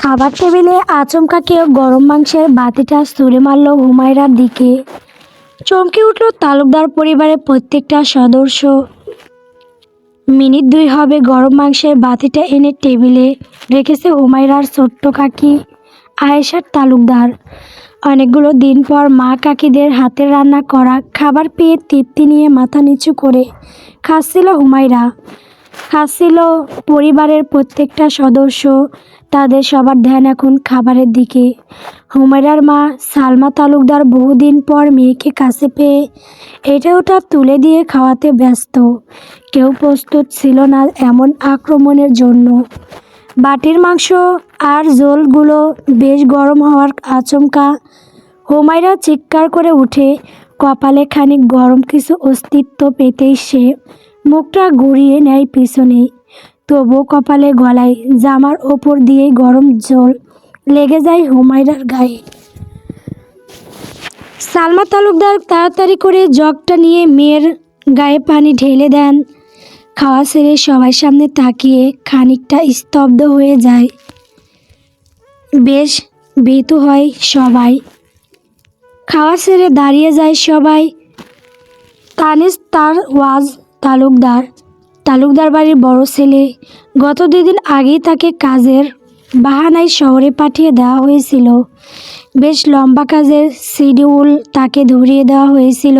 খাবার টেবিলে আচমকা কেউ গরম মাংসের বাতিটা ছুঁড়ে মারল হুমায়রার দিকে। চমকে উঠল তালুকদার পরিবারের প্রত্যেকটা সদস্য। মিনিট দুই হবে গরম মাংসের বাতিটা এনে টেবিলে রেখেছে হুমায়রার ছোট্ট কাকি আয়েশা তালুকদার। অনেকগুলো দিন পর মা কাকিদের হাতের রান্না করা খাবার পেয়ে তৃপ্তি নিয়ে মাথা নিচু করে খাচ্ছিল হুমায়রা, খাচ্ছিল পরিবারের প্রত্যেকটা সদস্য। তাদের সবার ধ্যান এখন খাবারের দিকে। হুমায়রার মা সালমা তালুকদার বহুদিন পর মেয়েকে কাছে পেয়ে এটা ওটা তুলে দিয়ে খাওয়াতে ব্যস্ত। কেউ প্রস্তুত ছিল না এমন আক্রমণের জন্য। বাটির মাংস আর ঝোলগুলো বেশ গরম হওয়ার আচমকা হুমায়রা চিৎকার করে উঠে কপালে খানিক গরম কিছু অস্তিত্ব পেতেই সে মুখটা ঘুরিয়ে নেয় পিছনে। তবুও কপালে গলায় জামার ওপর দিয়ে গরম জল লেগে যায় হুমায়রার গায়ে। সালমা তালুকদার তাড়াতাড়ি করে জগটা নিয়ে মেয়ের গায়ে পানি ঢেলে দেন। খাওয়া ছেড়ে সবাই সামনে তাকিয়ে খানিকটা স্তব্ধ হয়ে যায়। বেশ ভীতু হয় সবাই। খাওয়া ছেড়ে দাঁড়িয়ে যায় সবাই। তানিজ তার ওয়াজ তালুকদার বাড়ির বড় ছেলে। গত 2 দিন আগেই তাকে কাজের বাহানায় শহরে পাঠিয়ে দেওয়া হয়েছিল। বেশ লম্বা কাজের শিডিউল তাকে ধরিয়ে দেওয়া হয়েছিল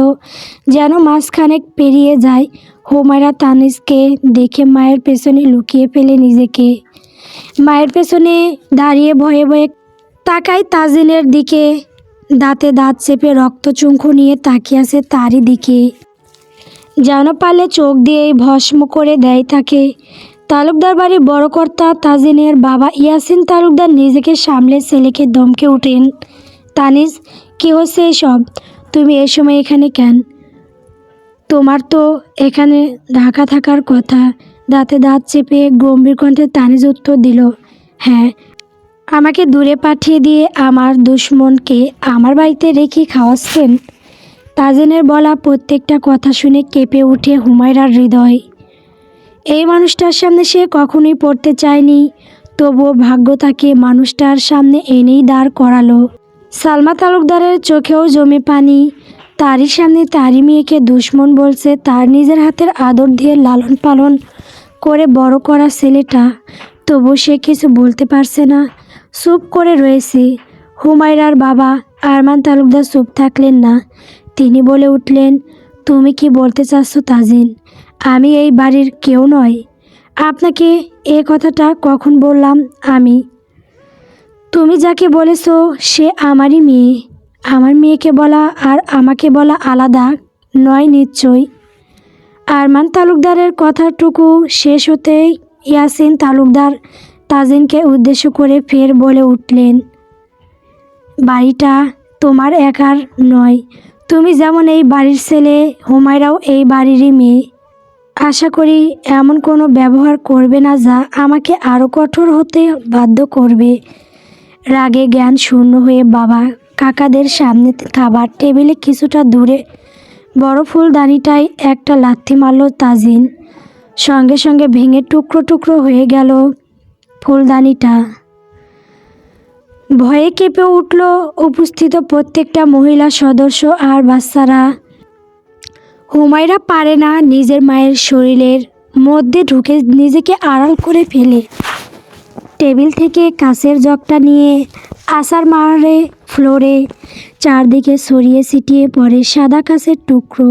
যেন মাসখানেক পেরিয়ে যায়। হুমায়রা তানিজকে দেখে মায়ের পেছনে লুকিয়ে ফেলে নিজেকে। মায়ের পেছনে দাঁড়িয়ে ভয়ে ভয়ে তাকায় তাজিনের দিকে। দাঁতে দাঁত চেপে রক্তচক্ষু নিয়ে তাকিয়ে আছে তারই দিকে, যেন পারলে চোখ দিয়েই ভস্ম করে দেয় তাকে। তালুকদার বাড়ির বড় কর্তা তাজিনের বাবা ইয়াসিন তালুকদার নিজেকে সামলে ছেলেকে ধমকে ওঠেন। তানিজ, কী হচ্ছে এসব? তুমি এই সময় এখানে কেন? তোমার তো এখানে ঢাকা থাকার কথা। দাঁতে দাঁত চেপে গম্ভীর কণ্ঠে তানিজ উত্তর দিল, হ্যাঁ, আমাকে দূরে পাঠিয়ে দিয়ে আমার দুশ্মনকে আমার বাড়িতে রেখে খাওয়াচ্ছেন। তাজিনের বলা প্রত্যেকটা কথা শুনে কেঁপে ওঠে হুমায়রার হৃদয়। এই মানুষটার সামনে সে কখনোই পড়তে চায়নি, তবুও ভাগ্য তাকে মানুষটার সামনে এনেই দাঁড় করালো। সালমা তালুকদারের চোখেও জমে পানি। তারই সামনে তারই মেয়েকে দুশ্মন বলছে তার নিজের হাতের আদর দিয়ে লালন পালন করে বড় করা ছেলেটা। তবু সে কিছু বলতে পারছে না, চুপ করে রয়েছে। হুমায়রার বাবা আরমান তালুকদার চুপ থাকলেন না। তিনি বলে উঠলেন, তুমি কি বলতে চাচ্ছ তাজিন? আমি এই বাড়ির কেউ নয়? আপনাকে এ কথাটা কখন বললাম আমি? তুমি যাকে বলেছ সে আমারই মেয়ে। আমার মেয়েকে বলা আর আমাকে বলা আলাদা নয় নিশ্চয়ই। আরমান তালুকদারের কথাটুকু শেষ হতেই ইয়াসিন তালুকদার তাজিনকে উদ্দেশ্য করে ফের বলে উঠলেন, বাড়িটা তোমার একার নয়। তুমি যেমন এই বাড়ির ছেলে, হুমায়রাও এই বাড়িরই মেয়ে। আশা করি এমন কোনো ব্যবহার করবে না যা আমাকে আরও কঠোর হতে বাধ্য করবে। রাগে জ্ঞান শূন্য হয়ে বাবা কাকাদের সামনে খাবার টেবিলে কিছুটা দূরে বড় ফুলদানিটায় একটা লাথি মারল তাজিন। সঙ্গে সঙ্গে ভেঙে টুকরো টুকরো হয়ে গেল ফুলদানিটা। ভয়ে কেঁপে উঠল উপস্থিত প্রত্যেকটা মহিলা সদস্য আর বাচ্চারা। হুমায়রা পারে না নিজের মায়ের শরীরের মধ্যে ঢুকে নিজেকে আড়াল করে ফেলে। টেবিল থেকে কাঁচের জগটা নিয়ে আছাড় মারে ফ্লোরে। চারদিকে ছড়িয়ে ছিটিয়ে পড়ে সাদা কাঁচের টুকরো।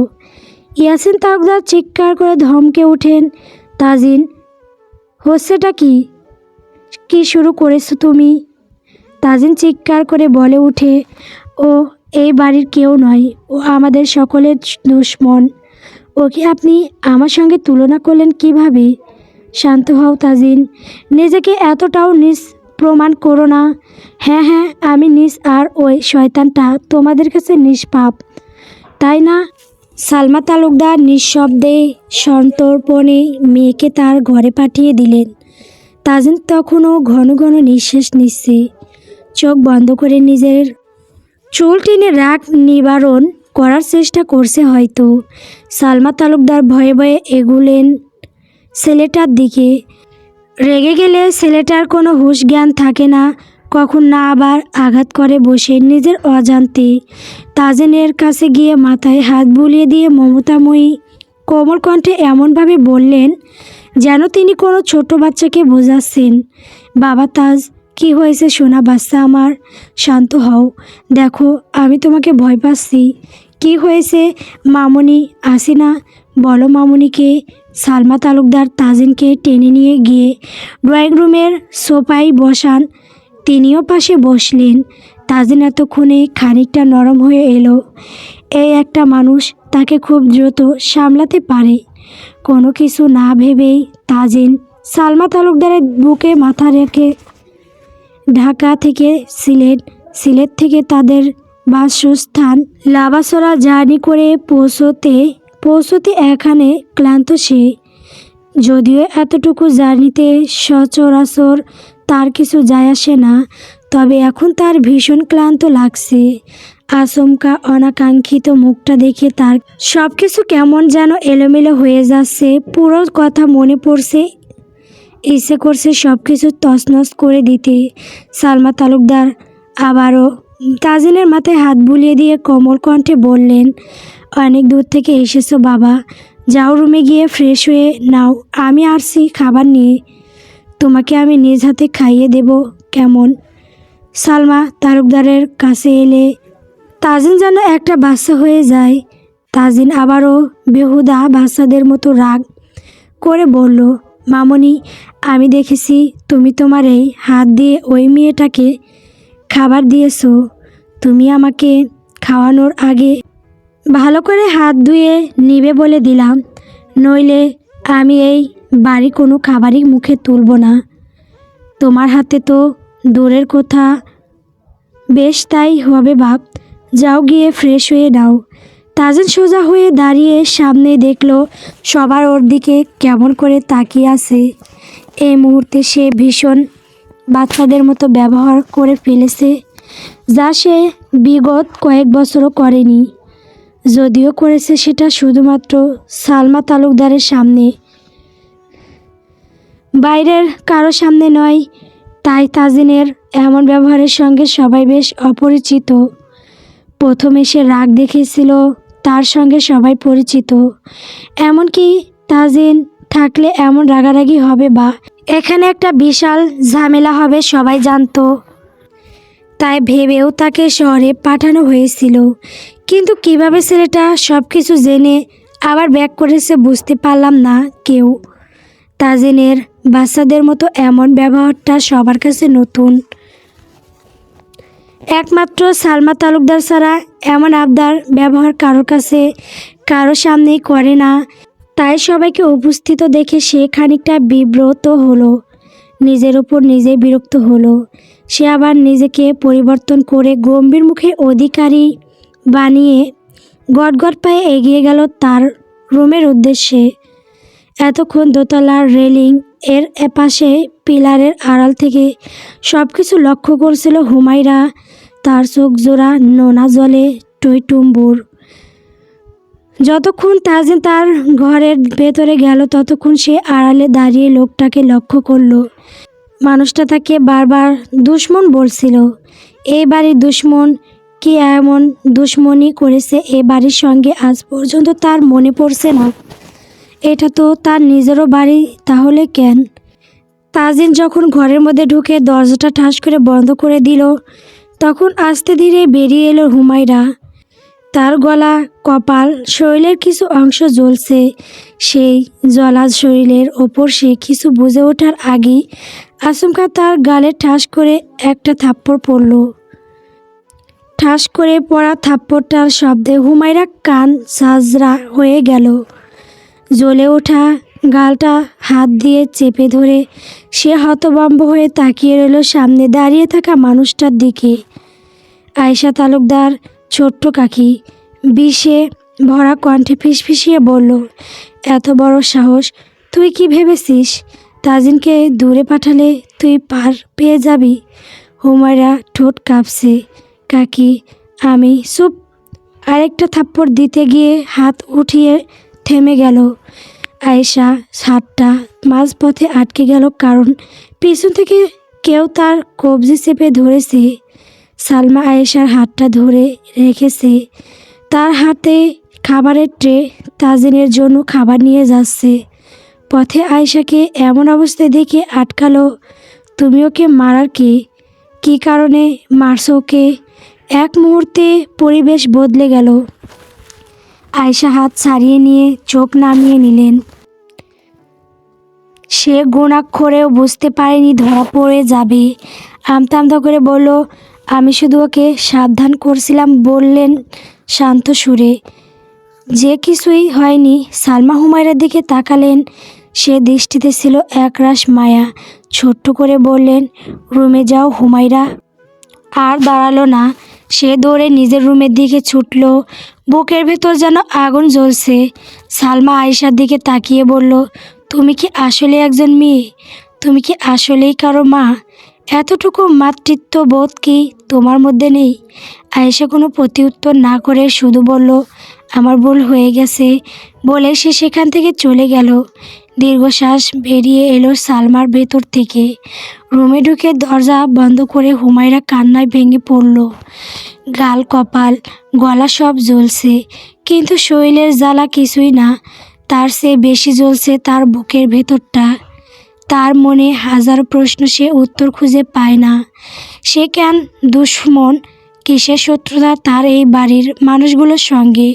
ইয়াসিন তালুকদার চিৎকার করে ধমকে ওঠেন, তাজিন, হচ্ছেটা কি? কি শুরু করেছো তুমি? তাজিন চিৎকার করে বলে উঠে, ও এই বাড়ির কেউ নয়, ও আমাদের সকলের দুশ্মন। ওকে আপনি আমার সঙ্গে তুলনা করলেন কিভাবে? শান্ত হও তাজিন, নিজেকে এতটাও নিজ প্রমাণ করো না। হ্যাঁ হ্যাঁ, আমি নিজ আর ওই শয়তানটা তোমাদের কাছে নিষ্পাপ, তাই না? সালমা তালুকদার নিঃশব্দে সন্তর্পণে মেয়েকে তার ঘরে পাঠিয়ে দিলেন। তাজিন তখনও ঘন ঘন নিঃশ্বাস নিচ্ছে। চোখ বন্ধ করে নিজের চুল টেনে রাগ নিবারণ করার চেষ্টা করছে হয়তো। সালমা তালুকদার ভয়ে ভয়ে এগুলেন ছেলেটার দিকে। রেগে গেলে ছেলেটার কোনো হুঁশ জ্ঞান থাকে না, কখন না আবার আঘাত করে বসে নিজের অজান্তে। তাজিনের কাছে গিয়ে মাথায় হাত বুলিয়ে দিয়ে মমতাময়ী কোমল কণ্ঠে এমনভাবে বললেন যেন তিনি কোনো ছোট বাচ্চাকে বোঝাচ্ছেন। বাবা তাজ, কি হয়েছে সোনা বাচ্চা আমার? শান্ত হও, দেখো আমি তোমাকে ভয় পাচ্ছি। কি হয়েছে মামুনি? আসি না, বলো মামুনিকে। সালমা তালুকদার তাজিনকে টেনে নিয়ে গিয়ে ড্রয়িং রুমের সোফায় বসান। তিনিও পাশে বসলেন। তাজিন এতক্ষণে খানিকটা নরম হয়ে এলো। এই একটা মানুষ তাকে খুব দ্রুত সামলাতে পারে। কোনো কিছু না ভেবেই তাজিন সালমা তালুকদারের বুকে মাথা রেখে ঢাকা থেকে সিলেট, সিলেট থেকে তাদের বাসস্থান লাবাসরা জার্নি করে পৌঁছতে এখানে ক্লান্ত সে। যদিও এতটুকু জার্নিতে সচরাচর তার কিছু যায় আসে না, তবে এখন তার ভীষণ ক্লান্ত লাগছে। আচমকা অনাকাঙ্ক্ষিত মুখটা দেখে তার সব কিছু কেমন যেন এলোমেলো হয়ে যাচ্ছে। পুরো কথা মনে পড়ছে, ইচ্ছে করছে সব কিছু তছনছ করে দিতে। সালমা তালুকদার আবারও তাজিনের মাথায় হাত বুলিয়ে দিয়ে কোমল কণ্ঠে বললেন, অনেক দূর থেকে এসেছো বাবা, যাও রুমে গিয়ে ফ্রেশ হয়ে নাও, আমি আসছি খাবার নিয়ে, তোমাকে আমি নিজ হাতে খাইয়ে দেব, কেমন? সালমা তালুকদারের কাছে এলে তাজিন যেন একটা বাচ্চা হয়ে যায়। তাজিন আবারও বেহুদা বাচ্চাদের মতো রাগ করে বলল, মামনি, আমি দেখেছি তুমি তোমার এই হাত দিয়ে ওই মেয়েটাকে খাবার দিয়েছো। তুমি আমাকে খাওয়ানোর আগে ভালো করে হাত ধুয়ে নিবে বলে দিলাম, নইলে আমি এই বাড়ি কোনো খাবারই মুখে তুলব না। তোমার হাতে তো দূরের কথা, বেশ তাই হবে বাপ, যাও গিয়ে ফ্রেশ হয়ে নাও। তাজিন সোজা হয়ে দাঁড়িয়ে সামনে দেখলো সবার ওর দিকে কেমন করে তাকিয়ে আছে। এই মুহূর্তে সে ভীষণ বাচ্চাদের মতো ব্যবহার করে ফেলেছে, যা সে বিগত কয়েক বছরও করেনি। যদিও করেছে সেটা শুধুমাত্র সালমা তালুকদারের সামনে, বাইরের কারো সামনে নয়। তাই তাজিনের এমন ব্যবহারের সঙ্গে সবাই বেশ অপরিচিত। প্রথমে সে রাগ দেখেছিল, তার সঙ্গে সবাই পরিচিত। এমনকি তাজিন থাকলে এমন রাগারাগি হবে বা এখানে একটা বিশাল ঝামেলা হবে সবাই জানতো। তাই ভেবেও তাকে শহরে পাঠানো হয়েছিল। কিন্তু কিভাবে ছেলেটা সব কিছু জেনে আবার ব্যাক করেছে বুঝতে পারলাম না কেউ। তাজিনের বাচ্চাদের মতো এমন ব্যবহারটা সবার কাছে নতুন। একমাত্র সালমা তালুকদার ছাড়া এমন আবদার ব্যবহার কারোর কাছে কারো সামনেই করে না। তাই সবাইকে উপস্থিত দেখে সে খানিকটা বিব্রত হলো, নিজের উপর নিজেই বিরক্ত হলো। সে আবার নিজেকে পরিবর্তন করে গম্ভীর মুখে অধিকারী বানিয়ে গটগট পায়ে এগিয়ে গেল তার রুমের উদ্দেশ্যে। এতক্ষণ দোতলার রেলিং এর এপাশে পিলারের আড়াল থেকে সব কিছু লক্ষ্য করছিল হুমায়রা। তার চোখ জোড়া নোনা জলে টইটুম্বুর। যতক্ষণ তাজিন তার ঘরের ভেতরে গেল ততক্ষণ সে আড়ালে দাঁড়িয়ে লোকটাকে লক্ষ্য করলো। মানুষটা তাকে বারবার দুশ্মন বলছিল। এই বাড়ির দুশ্মন কি এমন দুশ্মনী করেছে এ বাড়ির সঙ্গে আজ পর্যন্ত তার মনে পড়ছে না। এটা তো তার নিজেরও বাড়ি, তাহলে কেন? তাজিন যখন ঘরের মধ্যে ঢুকে দরজাটা ঠাস করে বন্ধ করে দিল তখন আস্তে ধীরে বেরিয়ে এলো হুমায়রা। তার গলা, কপাল, শরীরের কিছু অংশ জ্বলছে। সেই জ্বলা শরীরের ওপর সে কিছু বুঝে ওঠার আগেই আচমকা তার গালে ঠাস করে একটা থাপ্পড় পড়ল। ঠাস করে পড়া থাপ্পড়টার শব্দে হুমায়রা কান ঝাঁঝরা হয়ে গেল। জ্বলে ওঠা গালটা হাত দিয়ে চেপে ধরে সে হতভম্ব হয়ে তাকিয়ে রইল সামনে দাঁড়িয়ে থাকা মানুষটার দিকে। আয়েশা তালুকদার, ছোট্ট কাকি, বিষে ভরা কণ্ঠে ফিসফিসিয়ে বলল, এত বড় সাহস! তুই কি ভেবেছিস তাজিনকে দূরে পাঠালে তুই পার পেয়ে যাবি? হুমায়রা ঠোঁট কাঁপছে। কাকি, আমি চুপ। আরেকটা থাপ্পড় দিতে গিয়ে হাত উঠিয়ে থেমে গেল। আয়েশা হাতটা মাঝপথে আটকে গেল, কারণ পিছন থেকে কেউ তার কবজি চেপে ধরেছে। সালমা আয়েশার হাতটা ধরে রেখেছে। তার হাতে খাবারের ট্রে, তাজিনের জন্য খাবার নিয়ে যাচ্ছে। পথে আয়েশাকে এমন অবস্থায় দেখে আটকালো। তুমি ওকে মারার কে? কী কারণে মারছো ওকে? এক মুহূর্তে পরিবেশ বদলে গেল। আয়েশা হাত ছাড়িয়ে নিয়ে চোখ নামিয়ে নিলেন। সে গোনাক্ষরেও বুঝতে পারেনি ধরা পড়ে যাবে। আমতা আমতা করে বলল, আমি শুধু ওকে সাবধান করছিলাম, বললেন শান্ত সুরে। যে কিছুই হয়নি। সালমা হুমায়রার দিকে তাকালেন। সে দৃষ্টিতে ছিল একরাশ মায়া। ছোট্ট করে বললেন, রুমে যাও হুমায়রা। আর দাঁড়ালো না। সে দৌড়ে নিজের রুমের দিকে ছুটল। বুকের ভেতর যেন আগুন জ্বলছে। সালমা আয়েশার দিকে তাকিয়ে বলল, তুমি কি আসলে একজন মেয়ে? তুমি কি আসলেই কারো মা? এতটুকু মাতৃত্ব বোধ কি তোমার মধ্যে নেই? আয়েশা কোনো প্রতিউত্তর না করে শুধু বলল, আমার ভুল হয়ে গেছে, বলে সে সেখান থেকে চলে গেল। দীর্ঘশ্বাস বেরিয়ে এলো সালমার ভেতর থেকে। রুমে ঢুকে দরজা বন্ধ করে হুমায়রা কান্নায় ভেঙে পড়ল। গাল, কপাল, গলা সব জ্বলছে, কিন্তু শরীরের জ্বালা কিছুই না। তার চেয়ে বেশি জ্বলছে তার বুকের ভেতরটা। তার মনে হাজার প্রশ্ন, সে উত্তর খুঁজে পায় না। সে কেন দুশ্মন? কিসের শত্রুতা তার এই বাড়ির মানুষগুলোর সঙ্গে?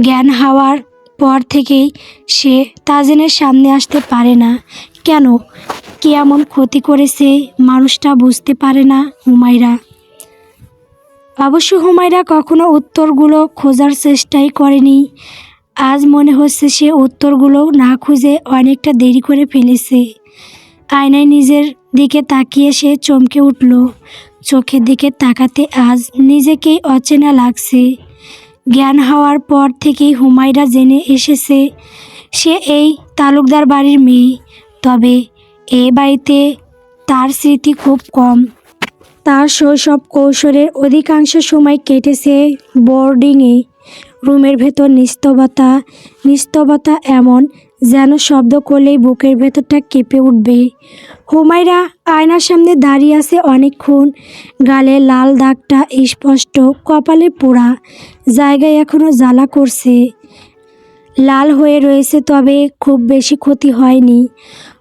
জ্ঞান হওয়ার পর থেকেই সে তাজিনের সামনে আসতে পারে না। কেন? কি এমন ক্ষতি করেছে মানুষটা বুঝতে পারে না হুমায়রা। অবশ্য হুমায়রা কখনো উত্তরগুলো খোঁজার চেষ্টাই করেনি। আজ মনে হচ্ছে সে উত্তরগুলো না খুঁজে অনেকটা দেরি করে ফেলেছে। আয়নায় নিজের দিকে তাকিয়ে সে চমকে উঠল। চোখের দিকে তাকাতে আজ নিজেকেই অচেনা লাগছে। জ্ঞান হওয়ার পর থেকেই হুমায়রা জেনে এসেছে সে এই তালুকদার বাড়ির মেয়ে। তবে এ বাড়িতে তার স্মৃতি খুব কম। তার শৈশব কৈশোরের অধিকাংশ সময় কেটেছে বোর্ডিংয়ে। রুমের ভেতর নিস্তবতা। নিস্তবতা এমন, যেন শব্দ করলেই বুকের ভেতরটা কেঁপে উঠবে। হুমায়রা আয়নার সামনে দাঁড়িয়ে আছে অনেকক্ষণ। গালে লাল দাগটা স্পষ্ট, কপালে পোড়া জায়গায় এখনও জ্বালা করছে। লাল হয়ে রয়েছে, তবে খুব বেশি ক্ষতি হয়নি।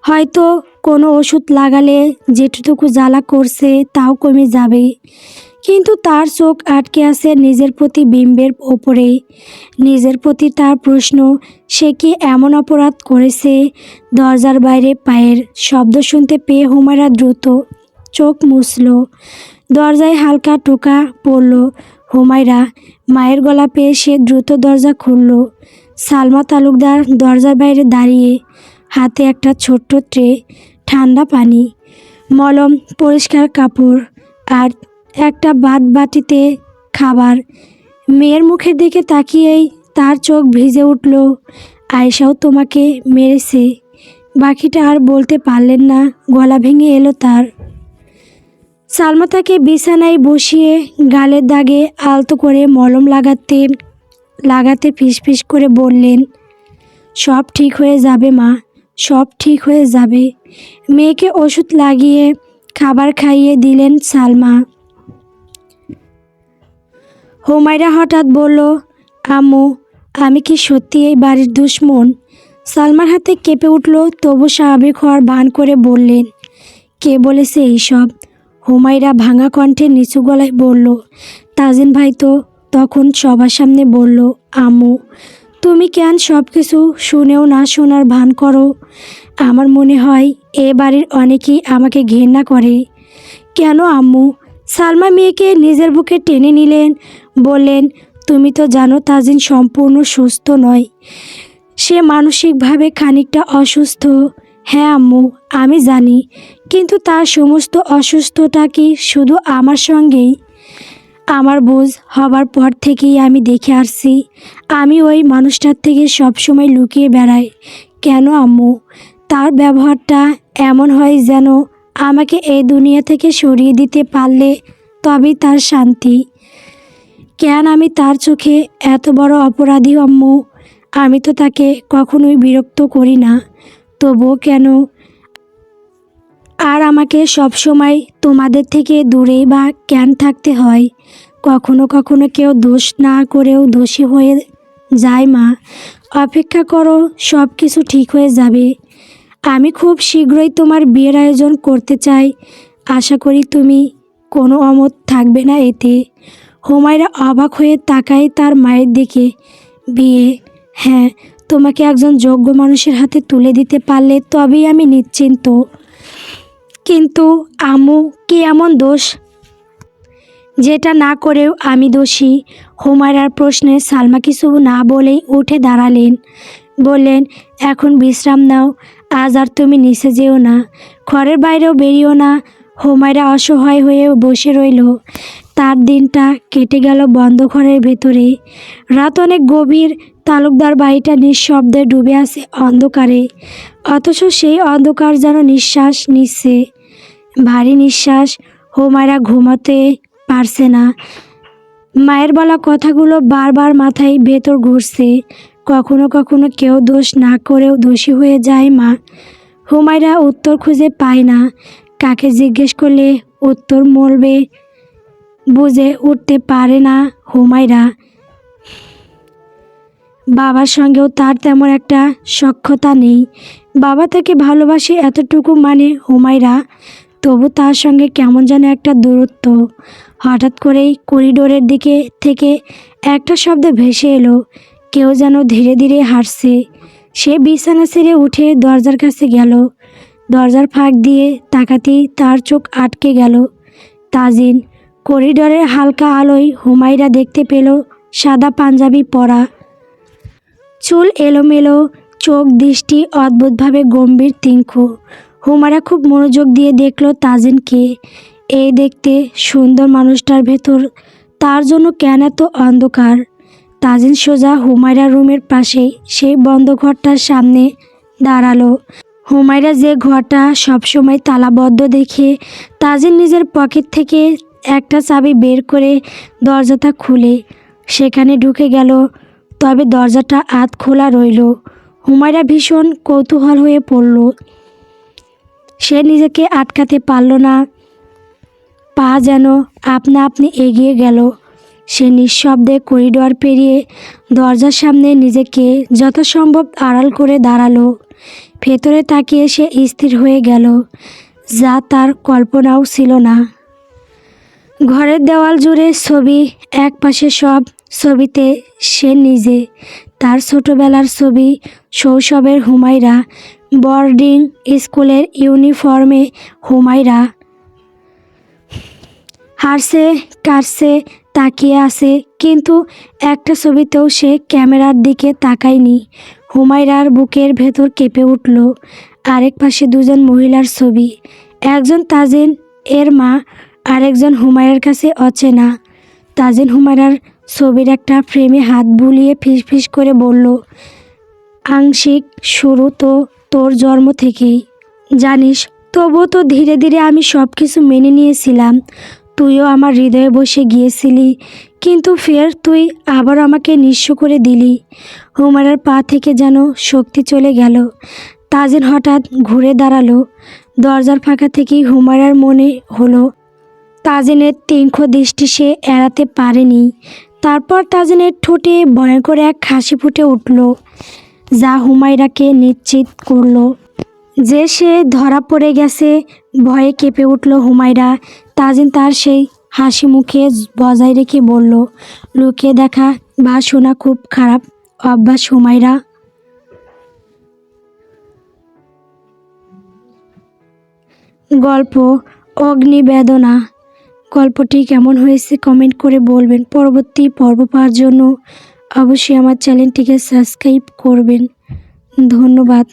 হয়তো কোনো ওষুধ লাগালে যেটুকু জ্বালা করছে তাও কমে যাবে। কিন্তু তার চোখ আটকে আছে নিজের প্রতি বিম্বের ওপরে। নিজের প্রতি তার প্রশ্ন, সে কি এমন অপরাধ করেছে? দরজার বাইরে পায়ের শব্দ শুনতে পেয়ে হুমায়রা দ্রুত চোখ মুছল। দরজায় হালকা টোকা পড়ল। হুমায়রা মায়ের গলা পেয়ে সে দ্রুত দরজা খুলল। সালমা তালুকদার দরজার বাইরে দাঁড়িয়ে, হাতে একটা ছোট্ট ট্রে, ঠান্ডা পানি, মলম, পরিষ্কার কাপড় আর একটা বাটিতে খাবার। মেয়ের মুখের দিকে তাকিয়েই তার চোখ ভিজে উঠল। আয়েশাও তোমাকে মেরেছে? বাকিটা আর বলতে পারলেন না, গলা ভেঙে এলো তার। সালমা তাকে বিছানায় বসিয়ে গালের দাগে আলতো করে মলম লাগাতে ফিসফিস করে বললেন, সব ঠিক হয়ে যাবে মা, সব ঠিক হয়ে যাবে। মেয়েকে ওষুধ লাগিয়ে খাবার খাইয়ে দিলেন সালমা। হুমায়রা হঠাৎ বলল, আম্মু, আমি কি সত্যি এই বাড়ির দুশ্মন? সালমার হাতে কেঁপে উঠল, তবু স্বাভাবিক হওয়ার ভান করে বললেন, কে বলেছে এইসব? হুমায়রা ভাঙা কণ্ঠে নিচু গলায় বলল, তাজিন ভাই তো তখন সবার সামনে বলল। আম্মু, তুমি কেন সব কিছু শুনেও না শোনার ভান করো? আমার মনে হয় এ বাড়ির অনেকেই আমাকে ঘৃণা করে। কেন আম্মু? সালমা মেয়েকে নিজের বুকে টেনে নিলেন, বললেন, তুমি তো জানো তাজিন সম্পূর্ণ সুস্থ নয়। সে মানসিকভাবে খানিকটা অসুস্থ। হ্যাঁ আম্মু, আমি জানি, কিন্তু তার সমস্ত অসুস্থতা কি শুধু আমার সঙ্গেই? আমার বুঝ হবার পর থেকেই আমি দেখে আসছি আমি ওই মানুষটার থেকে সবসময় লুকিয়ে বেড়াই। কেন আম্মু? তার ব্যবহারটা এমন হয় যেন আমাকে এই দুনিয়া থেকে সরিয়ে দিতে পারলে তবেই তার শান্তি। কেন আমি তার চোখে এত বড় অপরাধী আম্মু? আমি তো তাকে কখনোই বিরক্ত করি না, তবুও কেন আর আমাকে সবসময় তোমাদের থেকে দূরেই বা কেন থাকতে হয়? কখনো কখনো কেউ দোষ না করেও দোষী হয়ে যায় মা। অপেক্ষা করো, সব কিছু ঠিক হয়ে যাবে। আমি খুব শীঘ্রই তোমার বিয়ের আয়োজন করতে চাই। আশা করি তুমি কোনো অমত থাকবে না এতে। হুমায়রা অবাক হয়ে তাকায় তার মায়ের দিকে। বিয়ে? হ্যাঁ, তোমাকে একজন যোগ্য মানুষের হাতে তুলে দিতে পারলে তবেই আমি নিশ্চিন্ত। কিন্তু আম্মু, কি এমন দোষ যেটা না করেও আমি দোষী? হুমায়রার প্রশ্নে সালমা কিছু না বলেই উঠে দাঁড়ালেন। বললেন, এখন বিশ্রাম নাও, আজ আর তুমি নিচে যেও না, ঘরের বাইরেও বেরিও না। হুমায়রা অসহায় হয়ে বসে রইল। তার দিনটা কেটে গেল বন্ধ ঘরের ভেতরে। রাত অনেক গভীর, তালুকদার বাড়িটা নিঃশব্দে ডুবে আছে অন্ধকারে, অথচ সেই অন্ধকার যেন নিঃশ্বাস নিচ্ছে, ভারী নিঃশ্বাস। হুমায়রা ঘুমাতে পারছে না। মায়ের বলা কথাগুলো বারবার মাথায় ভেতর ঘুরছে। কখনো কখনো কেউ দোষ না করেও দোষী হয়ে যায় মা। হুমায়রা উত্তর খুঁজে পায় না। কাকে জিজ্ঞেস করলে উত্তর বলবে বুঝে উঠতে পারে না হুমায়রা। বাবার সঙ্গেও তার তেমন একটা সখ্যতা নেই। বাবা তাকে ভালোবাসে এতটুকু মানে হুমায়রা, তবু তার সঙ্গে কেমন যেন একটা দূরত্ব। হঠাৎ করেই করিডোরের দিকে থেকে একটা শব্দ ভেসে এলো। কেউ যেন ধীরে ধীরে হাঁটছে। সে বিছানা ছেড়ে উঠে দরজার কাছে গেল। দরজার ফাঁক দিয়ে তাকাতেই তার চোখ আটকে গেল। তাজিন। করিডোরের হালকা আলোয় হুমায়রা দেখতে পেল সাদা পাঞ্জাবি পরা, চুল এলোমেলো, চোখ দৃষ্টি অদ্ভুতভাবে গম্ভীর তীক্ষ্ণ। হুমায়রা খুব মনোযোগ দিয়ে দেখল তাজিনকে। এই দেখতে সুন্দর মানুষটার ভেতর তার জন্য কেন এত অন্ধকার? তাজিন সোজা হুমায়রার রুমের পাশেই সেই বন্ধ ঘরটার সামনে দাঁড়ালো। হুমায়রা যে ঘরটা সবসময় তালাবদ্ধ দেখে, তাজিন নিজের পকেট থেকে একটা চাবি বের করে দরজাটা খুলে সেখানে ঢুকে গেল। তবে দরজাটা আধ খোলা রইল। হুমায়রা ভীষণ কৌতূহল হয়ে পড়ল। সে নিজেকে আটকাতে পারল না। পা যেন আপনা আপনি এগিয়ে গেল। সে নিঃশব্দে করিডোর পেরিয়ে দরজার সামনে নিজেকে যথাসম্ভব আড়াল করে দাঁড়ালো। ভেতরে তাকিয়ে সে স্থির হয়ে গেল, যা তার কল্পনাও ছিল না। ঘরের দেওয়াল জুড়ে ছবি, এক পাশে সব ছবিতে সে নিজে, তার ছোটবেলার ছবি, শৈশবের হুমায়রা, বোর্ডিং স্কুলের ইউনিফর্মে হুমায়রা হাসছে, কাটছে, তাকিয়ে আছে, কিন্তু একটা ছবিতেও সে ক্যামেরার দিকে তাকায়নি। হুমায়রার বুকের ভেতর কেঁপে উঠল। আরেক পাশে দুজন মহিলার ছবি, একজন তাজিন এর মা, আরেকজন হুমায়রার কাছে অচেনা। তাজিন হুমায়রার ছবির একটা ফ্রেমে হাত বুলিয়ে ফিসফিস করে বলল, আংশিক শুরু তো তোর জন্ম থেকেই, জানিস। তবুও তো ধীরে ধীরে আমি সব কিছু মেনে নিয়েছিলাম। তুইও আমার হৃদয়ে বসে গিয়েছিলি, কিন্তু ফের তুই আবার আমাকে নিঃস্ব করে দিলি। হুমায়রার পা থেকে যেন শক্তি চলে গেল। তাজিন হঠাৎ ঘুরে দাঁড়ালো। দরজার ফাঁকা থেকেই হুমায়রার মনে হলো তাজিনের তীক্ষ্ণ দৃষ্টি সে এড়াতে পারেনি। তারপর তাজিনের ঠোঁটে ভয়ঙ্কর এক হাসি ফুটে উঠল, যা হুমায়রাকে নিশ্চিত করল যে সে ধরা পড়ে গেছে। ভয়ে কেঁপে উঠল হুমায়রা। তাজিন তার সেই হাসি মুখে বজায় রেখে বলল, লুকিয়ে দেখা বা শোনা খুব খারাপ অভ্যাস হুমায়রা। গল্প অগ্নিবেদনা। গল্পটি কেমন হয়েছে কমেন্ট করে বলবেন। পরবর্তী পর্ব পাওয়ার জন্য অবশ্যই আমার চ্যানেলটিকে সাবস্ক্রাইব করবেন। ধন্যবাদ।